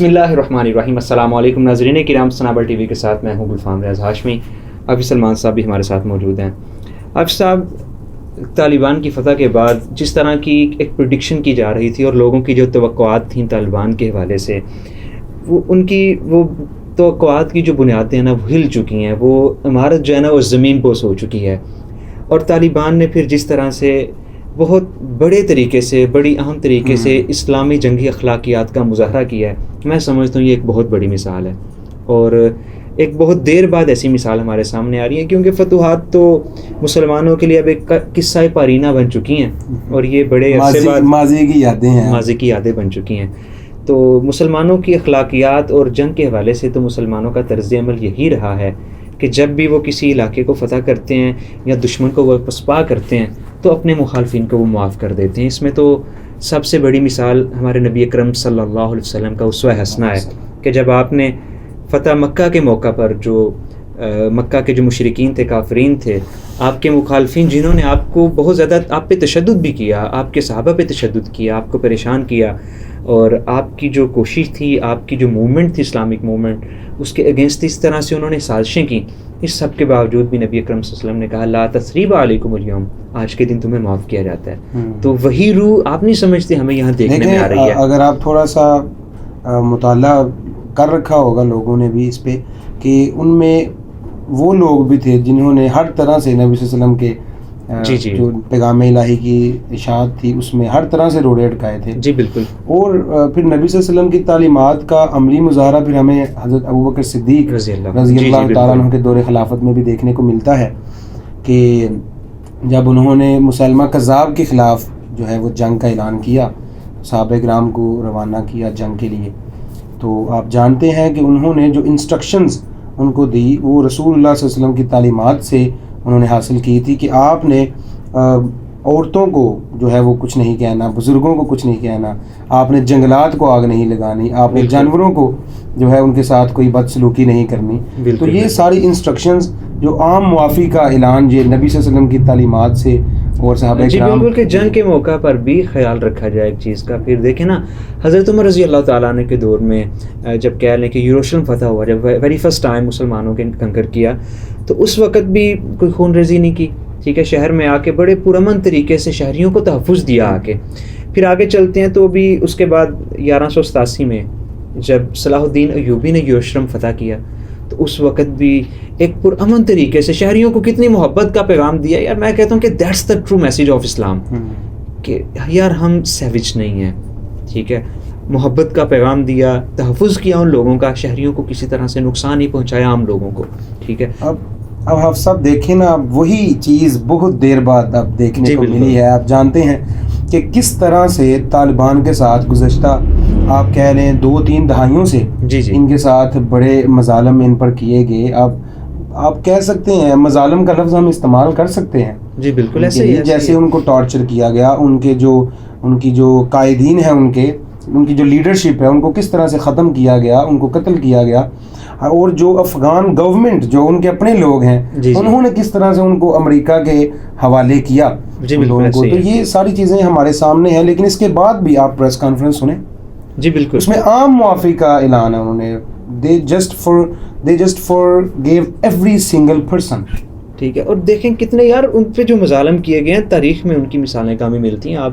بسم اللہ الرحمن الرحیم۔ السلام علیکم ناظرین کرام، سنابل ٹی وی کے ساتھ میں ہوں گلفام ریاض ہاشمی۔ حافظ سلمان صاحب بھی ہمارے ساتھ موجود ہیں۔ حافظ صاحب، طالبان کی فتح کے بعد جس طرح کی ایک پریڈکشن کی جا رہی تھی اور لوگوں کی جو توقعات تھیں طالبان کے حوالے سے، وہ توقعات کی جو بنیادیں ہیں نا وہ ہل چکی ہیں، وہ عمارت جو ہے نا وہ زمین بوس ہو چکی ہے۔ اور طالبان نے پھر جس طرح سے بہت بڑے طریقے سے، بڑی اہم طریقے سے اسلامی جنگی اخلاقیات کا مظاہرہ کیا ہے، میں سمجھتا ہوں یہ ایک بہت بڑی مثال ہے، اور ایک بہت دیر بعد ایسی مثال ہمارے سامنے آ رہی ہے، کیونکہ فتوحات تو مسلمانوں کے لیے اب ایک قصہ پارینہ بن چکی ہیں، اور یہ بڑے عرصے بعد ماضی کی یادیں بن چکی ہیں۔ تو مسلمانوں کی اخلاقیات اور جنگ کے حوالے سے تو مسلمانوں کا طرز عمل یہی رہا ہے کہ جب بھی وہ کسی علاقے کو فتح کرتے ہیں یا دشمن کو وہ پسپا کرتے ہیں تو اپنے مخالفین کو وہ معاف کر دیتے ہیں۔ اس میں تو سب سے بڑی مثال ہمارے نبی اکرم صلی اللہ علیہ وسلم کا اسوہ حسنہ ہے کہ جب آپ نے فتح مکہ کے موقع پر جو مکہ کے جو مشرکین تھے، کافرین تھے، آپ کے مخالفین جنہوں نے آپ کو بہت زیادہ آپ پہ تشدد بھی کیا، آپ کے صحابہ پہ تشدد کیا، آپ کو پریشان کیا، اور آپ کی جو کوشش تھی، آپ کی جو موومنٹ تھی اسلامک موومنٹ، اس کے اگینسٹ اس طرح سے انہوں نے سازشیں کی، اس سب کے باوجود بھی نبی اکرم صلی اللہ علیہ وسلم نے کہا لا تثریب علیکم اليوم، آج کے دن تمہیں معاف کیا جاتا ہے۔ تو وہی روح آپ نہیں سمجھتے ہمیں یہاں دیکھنے میں آ رہی ہے۔ اگر آپ تھوڑا سا مطالعہ کر رکھا ہوگا لوگوں نے بھی اس پہ، کہ ان میں وہ لوگ بھی تھے جنہوں نے ہر طرح سے نبی صلی اللہ علیہ وسلم کے جو پیغام الہی کی اشاعت تھی اس میں ہر طرح سے روڑے اٹکائے تھے۔ جی بالکل۔ اور پھر نبی صلی اللہ علیہ وسلم کی تعلیمات کا عملی مظاہرہ پھر ہمیں حضرت ابوبکر صدیق رضی اللہ تعالیٰ عنہ کے دور خلافت میں بھی دیکھنے کو ملتا ہے کہ جب انہوں نے مسلمہ کذاب کے خلاف جو ہے وہ جنگ کا اعلان کیا، صحابہ کرام کو روانہ کیا جنگ کے لیے، تو آپ جانتے ہیں کہ انہوں نے جو انسٹرکشنز ان کو دی وہ رسول اللہ صلی اللہ علیہ وسلم کی تعلیمات سے انہوں نے حاصل کی تھی، کہ آپ نے عورتوں کو جو ہے وہ کچھ نہیں کہنا، بزرگوں کو کچھ نہیں کہنا، آپ نے جنگلات کو آگ نہیں لگانی، آپ نے جانوروں کو جو ہے ان کے ساتھ کوئی بدسلوکی نہیں کرنی۔ تو یہ ساری انسٹرکشنز جو عام معافی کا اعلان یہ نبی صلی اللہ علیہ وسلم کی تعلیمات سے اور صحابہ کرام، بالکل، کہ جنگ کے موقع پر بھی خیال رکھا جائے ایک چیز کا۔ پھر دیکھیں نا حضرت عمر رضی اللہ تعالیٰ عنہ کے دور میں جب کہہ لیں کہ یروشلم فتح ہوا، جب ویری فرسٹ ٹائم مسلمانوں کے کنکر کیا، تو اس وقت بھی کوئی خون ریزی نہیں کی، ٹھیک ہے، شہر میں آ کے بڑے پرامن طریقے سے شہریوں کو تحفظ دیا آ کے۔ پھر آگے چلتے ہیں تو بھی اس کے بعد 1187 میں جب صلاح الدین ایوبی نے یروشلم فتح کیا، تو اس وقت بھی ایک پرامن طریقے سے شہریوں کو کتنی محبت کا پیغام دیا۔ یار میں کہتا ہوں کہ that's the true message of Islam, کہ یار ہم سیوج نہیں ہیں، ٹھیک ہے، محبت کا پیغام دیا، تحفظ کیا ان لوگوں کا، شہریوں کو کسی طرح سے نقصان نہیں پہنچایا عام لوگوں کو، ٹھیک ہے۔ اب آپ سب دیکھیں نا، وہی چیز بہت دیر بعد اب دیکھنے کو ملی ہے۔ آپ جانتے ہیں کہ کس طرح سے طالبان کے ساتھ گزشتہ آپ کہہ لیں 2-3 دہائیوں سے ان کے ساتھ بڑے مظالم ان پر کیے گئے۔ اب آپ کہہ سکتے ہیں مظالم کا لفظ ہم استعمال کر سکتے ہیں، جی بالکل ایسے ہی، جیسے ان کو ٹارچر کیا گیا، ان کی جو قائدین ہیں، ان کی جو لیڈرشپ ہے، ان کو کس طرح سے ختم کیا گیا، ان کو قتل کیا گیا، اور جو افغان گورنمنٹ جو ان کے اپنے لوگ ہیں انہوں نے کس طرح سے ان کو امریکہ کے حوالے کیا لوگوں کو۔ تو یہ ساری چیزیں ہمارے سامنے ہیں، لیکن اس کے بعد بھی آپ پریس کانفرنس سنیں، جی بالکل، اس میں عام معافی کا اعلان ہے، انہوں نے they just forgave every single person، ٹھیک ہے۔ اور دیکھیں کتنے یار ان پہ جو مظالم کیے گئے ہیں، تاریخ میں ان کی مثالیں کمی ملتی ہیں۔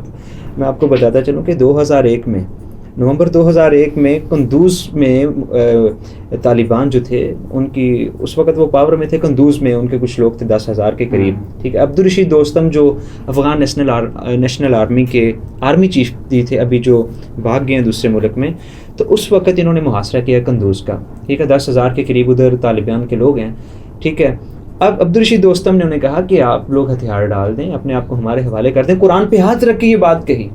میں آپ کو بتاتا چلوں کہ 2001 میں نومبر 2001 میں قندوز میں طالبان جو تھے ان کی اس وقت وہ پاور میں تھے، قندوز میں ان کے کچھ لوگ تھے 10,000 کے قریب، ٹھیک ہے۔ عبدالرشید دوستم جو افغان نیشنل آرمی کے آرمی چیف تھے، ابھی جو بھاگ گئے ہیں دوسرے ملک میں، تو اس وقت انہوں نے محاصرہ کیا قندوز کا، ٹھیک ہے، 10,000 کے قریب ادھر طالبان کے لوگ ہیں، ٹھیک ہے۔ اب عبدالرشید دوستم نے انہیں کہا کہ آپ لوگ ہتھیار ڈال دیں، اپنے آپ کو ہمارے حوالے کر دیں، قرآن پہ ہاتھ رکھ کے یہ بات کہی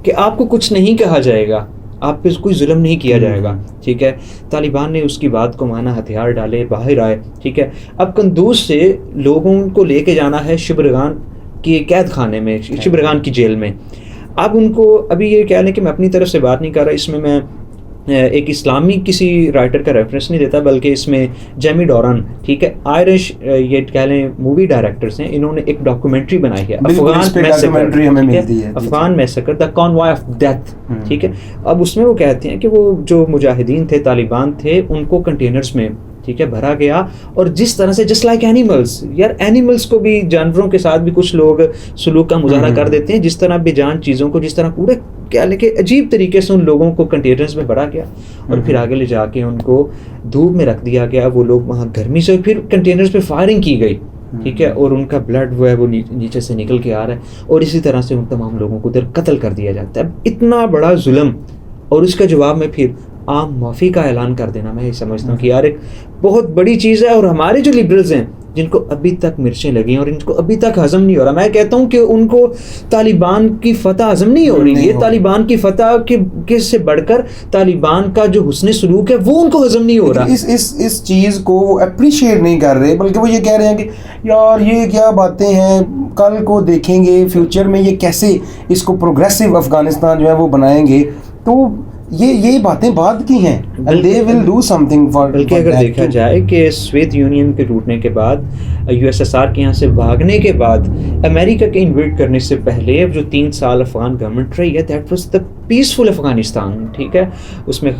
کہ آپ کو کچھ نہیں کہا جائے گا، آپ پہ کوئی ظلم نہیں کیا جائے گا، ٹھیک ہے۔ طالبان نے اس کی بات کو مانا، ہتھیار ڈالے، باہر آئے، ٹھیک ہے۔ اب قندوز سے لوگوں کو لے کے جانا ہے شبرغان کی قید خانے میں، شبرغان کی جیل میں۔ اب ان کو ابھی یہ کہہ لیں کہ میں اپنی طرف سے بات نہیں کر رہا، اس میں ایک اسلامی کسی رائٹر کا ریفرنس نہیں دیتا، بلکہ اس میں جیمی ڈورن، ٹھیک ہے، آئرش یہ کہہ لیں مووی ڈائریکٹرز ہیں، انہوں نے ایک ڈاکومنٹری بنائی ہے Afghan massacre the کانوائے of death, ٹھیک ہے. اب اس میں وہ کہتے ہیں کہ وہ جو مجاہدین تھے، طالبان تھے، ان کو کنٹینرز میں، ٹھیک ہے، بھرا گیا، اور جس طرح سے جسٹ لائک اینیملس، یار اینیملس کو بھی، جانوروں کے ساتھ بھی کچھ لوگ سلوک کا مظاہرہ کر دیتے ہیں، جس طرح بے جان چیزوں کو، جس طرح پورے کیا لے کے عجیب طریقے سے ان لوگوں کو کنٹینرز میں بھرا گیا، اور پھر آگے لے جا کے ان کو دھوپ میں رکھ دیا گیا، وہ لوگ وہاں گرمی سے، پھر کنٹینرز پہ فائرنگ کی گئی، ٹھیک ہے، اور ان کا بلڈ وہ ہے وہ نیچے سے نکل کے آ رہا ہے، اور اسی طرح سے ان تمام لوگوں کو ادھر قتل کر دیا جاتا ہے. اتنا بڑا ظلم، اور اس کا جواب میں پھر عام معافی کا اعلان کر دینا، میں یہ سمجھتا ہوں کہ یار ایک بہت بڑی چیز ہے. اور ہمارے جو لیبرلز ہیں، جن کو ابھی تک مرچیں لگی ہیں اور ان کو ابھی تک ہضم نہیں ہو رہا، میں کہتا ہوں کہ ان کو طالبان کی فتح ہضم نہیں ہو رہی. یہ طالبان کی فتح کے سے بڑھ کر طالبان کا جو حسن سلوک ہے وہ ان کو ہضم نہیں ہو رہا. اس چیز کو وہ اپریشیٹ نہیں کر رہے، بلکہ وہ یہ کہہ رہے ہیں کہ یار یہ کیا باتیں ہیں، کل کو دیکھیں گے فیوچر میں یہ کیسے اس کو پروگریسو افغانستان جو ہے وہ بنائیں گے. تو یہ باتیں بعد کی ہیں. They will do something for بلکہ اگر دیکھا جائے کہ سوویت یونین کے ٹوٹنے کے بعد، یو ایس ایس آر کے یہاں سے بھاگنے کے بعد، امریکہ کے انویٹ کرنے سے پہلے جو 3 سال افغان گورنمنٹ رہی ہے، that was the peaceful Afghanistan, ٹھیک ہے. اس میں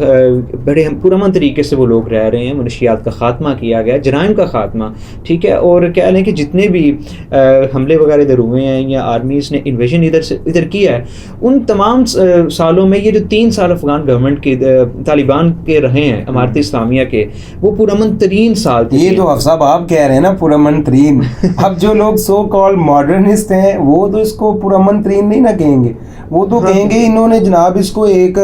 بڑے پرامن طریقے سے وہ لوگ رہ رہے ہیں، منشیات کا خاتمہ کیا گیا، جرائم کا خاتمہ، ٹھیک ہے. اور کہہ لیں کہ جتنے بھی حملے وغیرہ ادھر ہوئے ہیں یا آرمیز نے انویژن ادھر کیا ہے، ان تمام سالوں میں یہ جو 3 سال افغان گورنمنٹ کے طالبان کے رہے ہیں، امارت اسلامیہ کے، وہ پرامن ترین سال تھے. یہ تو حفظ صاحب آپ کہہ رہے ہیں نا پرامن ترین. اب جو لوگ سو کال ماڈرنسٹ ہیں وہ تو اس کو پرامن ترین نہیں نہ کہیں گے، وہ تو کہیں گے انہوں نے جناب اس کو ایک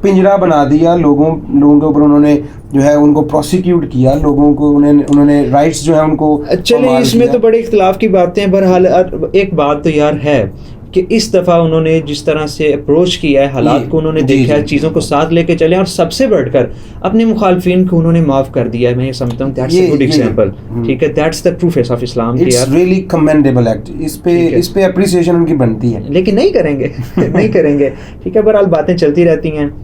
پنجرا بنا دیا، لوگوں کے اوپر انہوں نے جو ہے ان کو پروسیکیوٹ کیا، لوگوں کو انہوں نے رائٹس جو ہے ان کو. چلے اس میں تو بڑے اختلاف کی باتیں ہیں. بہرحال ایک بات تو یار ہے کہ اس دفعہ انہوں نے جس طرح سے اپروچ کیا ہے حالات کو، انہوں نے دیکھا ہے، چیزوں کو ساتھ لے کے چلے، اور سب سے بڑھ کر اپنے مخالفین کو انہوں نے معاف کر دیا ہے. میں یہ سمجھتا ہوں دیٹس اے گڈ ایگزامپل، ٹھیک ہے. That's the true face of Islam. It's really commendable act. اس پہ اپریسیشن ان کی بنتی ہے، لیکن نہیں کریں گے، نہیں کریں گے، ٹھیک ہے. بہرحال باتیں چلتی رہتی ہیں.